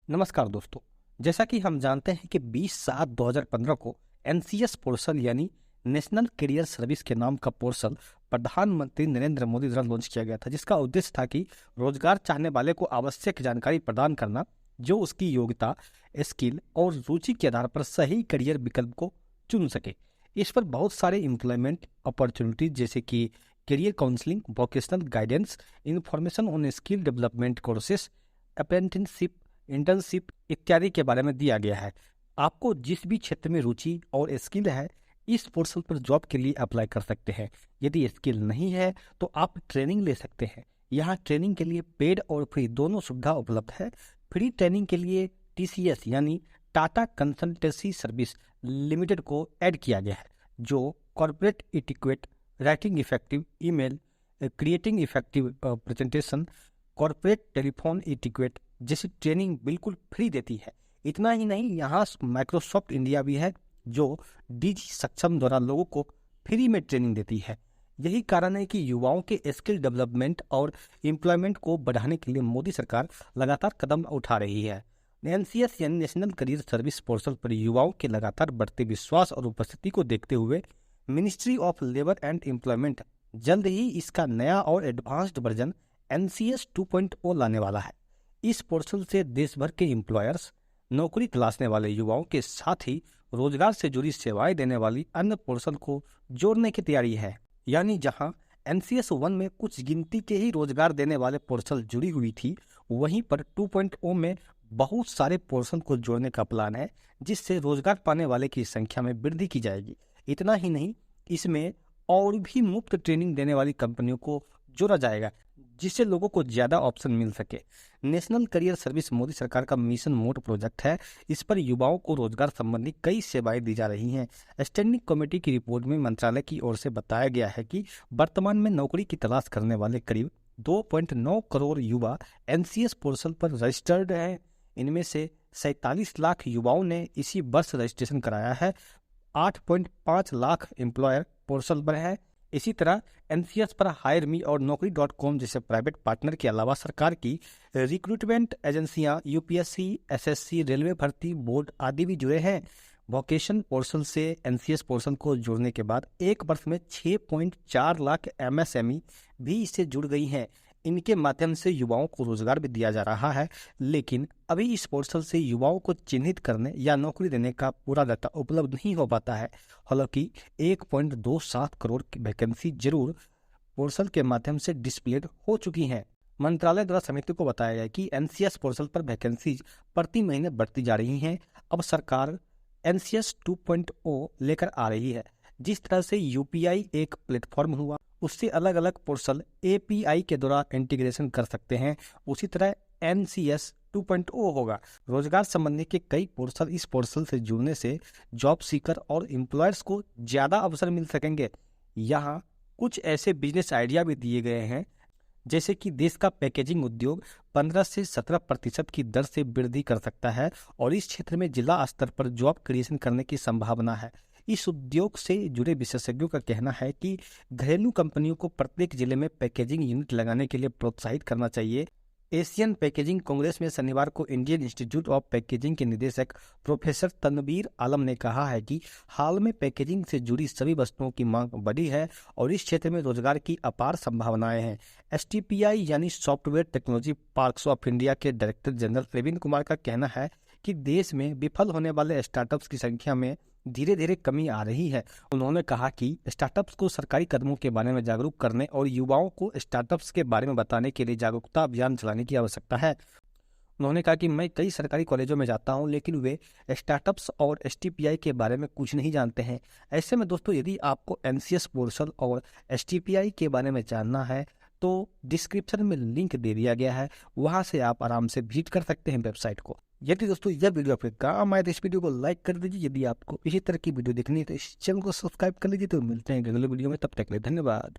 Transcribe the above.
नमस्कार दोस्तों। जैसा कि हम जानते हैं कि 20/7/2015 को एनसीएस पोर्टल यानी नेशनल कैरियर सर्विस के नाम का पोर्टल प्रधानमंत्री नरेंद्र मोदी द्वारा लॉन्च किया गया था, जिसका उद्देश्य था कि रोजगार चाहने वाले को आवश्यक जानकारी प्रदान करना जो उसकी योग्यता, स्किल और रुचि के आधार पर सही करियर विकल्प को चुन सके। इस पर बहुत सारे एम्प्लॉयमेंट अपॉर्चुनिटीज जैसे कि career counselling, vocational guidance, information on skill development courses, apprenticeship, internship इत्यादि के बारे में दिया गया है। आपको जिस भी क्षेत्र में रुचि और स्किल है, इस पोर्टल पर जॉब के लिए अप्लाई कर सकते हैं। यदि स्किल नहीं है तो आप ट्रेनिंग ले सकते हैं। यहाँ ट्रेनिंग के लिए पेड और फ्री दोनों सुविधा उपलब्ध है। फ्री ट्रेनिंग के लिए टीसीएस यानी टाटा कंसल्टेंसी सर्विस लिमिटेड को ऐड किया गया है, जो corporate etiquette, writing effective email, creating effective presentation, corporate telephone etiquette जैसी ट्रेनिंग बिल्कुल फ्री देती है। इतना ही नहीं, यहाँ माइक्रोसॉफ्ट इंडिया भी है जो डीजी सक्षम द्वारा लोगों को फ्री में ट्रेनिंग देती है। यही कारण है कि युवाओं के स्किल डेवलपमेंट और एम्प्लॉयमेंट को बढ़ाने के लिए मोदी सरकार लगातार कदम उठा रही है। एनसीएस यानी नेशनल करियर सर्विस पोर्टल पर युवाओं के लगातार बढ़ते विश्वास और उपस्थिति को देखते हुए ministry of labour and employment जल्द ही इसका नया और एडवांस्ड वर्जन एनसीएस 2.0 लाने वाला है। इस पोर्टल से देश भर के एम्प्लॉयर्स, नौकरी तलाशने वाले युवाओं के साथ ही रोजगार से जुड़ी सेवाएं देने वाली अन्य पोर्टल को जोड़ने की तैयारी है। यानी जहां एनसीएस 1 में कुछ गिनती के ही रोजगार देने वाले पोर्टल जुड़ी हुई थी, वहीं पर 2.0 में बहुत सारे पोर्टल को जोड़ने का प्लान है, जिससे रोजगार पाने वाले की संख्या में वृद्धि की जाएगी। इतना ही नहीं, इसमें और भी मुफ्त ट्रेनिंग देने वाली कंपनियों को जोड़ा जाएगा, जिससे लोगों को ज्यादा ऑप्शन मिल सके। नेशनल करियर सर्विस मोदी सरकार का मिशन मोड प्रोजेक्ट है। इस पर युवाओं को रोजगार संबंधी कई सेवाएं दी जा रही हैं। स्टैंडिंग कमेटी की रिपोर्ट में मंत्रालय की ओर से बताया गया है कि वर्तमान में नौकरी की तलाश करने वाले करीब 2.9 करोड़ युवा एनसीएस पोर्टल पर रजिस्टर्ड हैं। इनमें से 47 लाख युवाओं ने इसी वर्ष रजिस्ट्रेशन कराया है। 8.5 लाख एम्प्लॉयर पोर्टल पर है। इसी तरह एनसीएस पर हायर मी और नौकरी.com जैसे प्राइवेट पार्टनर के अलावा सरकार की रिक्रूटमेंट एजेंसियां, यूपीएससी, एसएससी, रेलवे भर्ती बोर्ड आदि भी जुड़े हैं। वोकेशन पोर्टल से एनसीएस पोर्टल को जोड़ने के बाद एक वर्ष में 6.4 लाख एमएसएमई भी इससे जुड़ गई हैं। इनके माध्यम से युवाओं को रोजगार भी दिया जा रहा है, लेकिन अभी इस पोर्टल से युवाओं को चिन्हित करने या नौकरी देने का पूरा डाटा उपलब्ध नहीं हो पाता है। हालांकि 1.27 करोड़ की वैकेंसी जरूर पोर्टल के माध्यम से डिस्प्लेड हो चुकी हैं। मंत्रालय द्वारा समिति को बताया गया कि एनसीएस पोर्टल पर वैकेंसी प्रति महीने बढ़ती जा रही हैं। अब सरकार एनसीएस 2.0 लेकर आ रही है। जिस तरह से यूपीआई एक प्लेटफॉर्म हुआ, उससे अलग अलग पोर्टल एपीआई के द्वारा इंटीग्रेशन कर सकते हैं, उसी तरह एनसीएस 2.0 होगा। रोजगार संबंधी के कई पोर्टल इस पोर्टल से जुड़ने से जॉब सीकर और एम्प्लॉयर्स को ज्यादा अवसर मिल सकेंगे। यहाँ कुछ ऐसे बिजनेस आइडिया भी दिए गए हैं, जैसे कि देश का पैकेजिंग उद्योग 15 से 17% की दर से वृद्धि कर सकता है और इस क्षेत्र में जिला स्तर पर जॉब क्रिएशन करने की संभावना है। इस उद्योग से जुड़े विशेषज्ञों का कहना है कि घरेलू कंपनियों को प्रत्येक जिले में पैकेजिंग यूनिट लगाने के लिए प्रोत्साहित करना चाहिए। एशियन पैकेजिंग कांग्रेस में शनिवार को इंडियन इंस्टीट्यूट ऑफ पैकेजिंग के निदेशक प्रोफेसर तनवीर आलम ने कहा है कि हाल में पैकेजिंग से जुड़ी सभी वस्तुओं की मांग बढ़ी है और इस क्षेत्र में रोजगार की अपार संभावनाएं हैं। एसटीपीआई यानी software technology parks of India के डायरेक्टर जनरल प्रवीण कुमार का कहना है कि देश में विफल होने वाले स्टार्टअप्स की संख्या में धीरे धीरे कमी आ रही है। उन्होंने कहा कि स्टार्टअप्स को सरकारी कदमों के बारे में जागरूक करने और युवाओं को स्टार्टअप्स के बारे में बताने के लिए जागरूकता अभियान चलाने की आवश्यकता है। उन्होंने कहा कि मैं कई सरकारी कॉलेजों में जाता हूं, लेकिन वे स्टार्टअप्स और एसटीपीआई के बारे में कुछ नहीं जानते हैं। ऐसे में दोस्तों, यदि आपको एनसीएस पोर्टल और एसटीपीआई के बारे में जानना है तो डिस्क्रिप्शन में लिंक दे दिया गया है, वहां से आप आराम से विजिट कर सकते हैं वेबसाइट को। यदि दोस्तों यह वीडियो आपके काम आए तो इस वीडियो को लाइक कर दीजिए। यदि आपको इसी तरह की वीडियो देखनी है तो इस चैनल को सब्सक्राइब कर लीजिए। तो मिलते हैं अगले वीडियो में, तब तक के लिए धन्यवाद।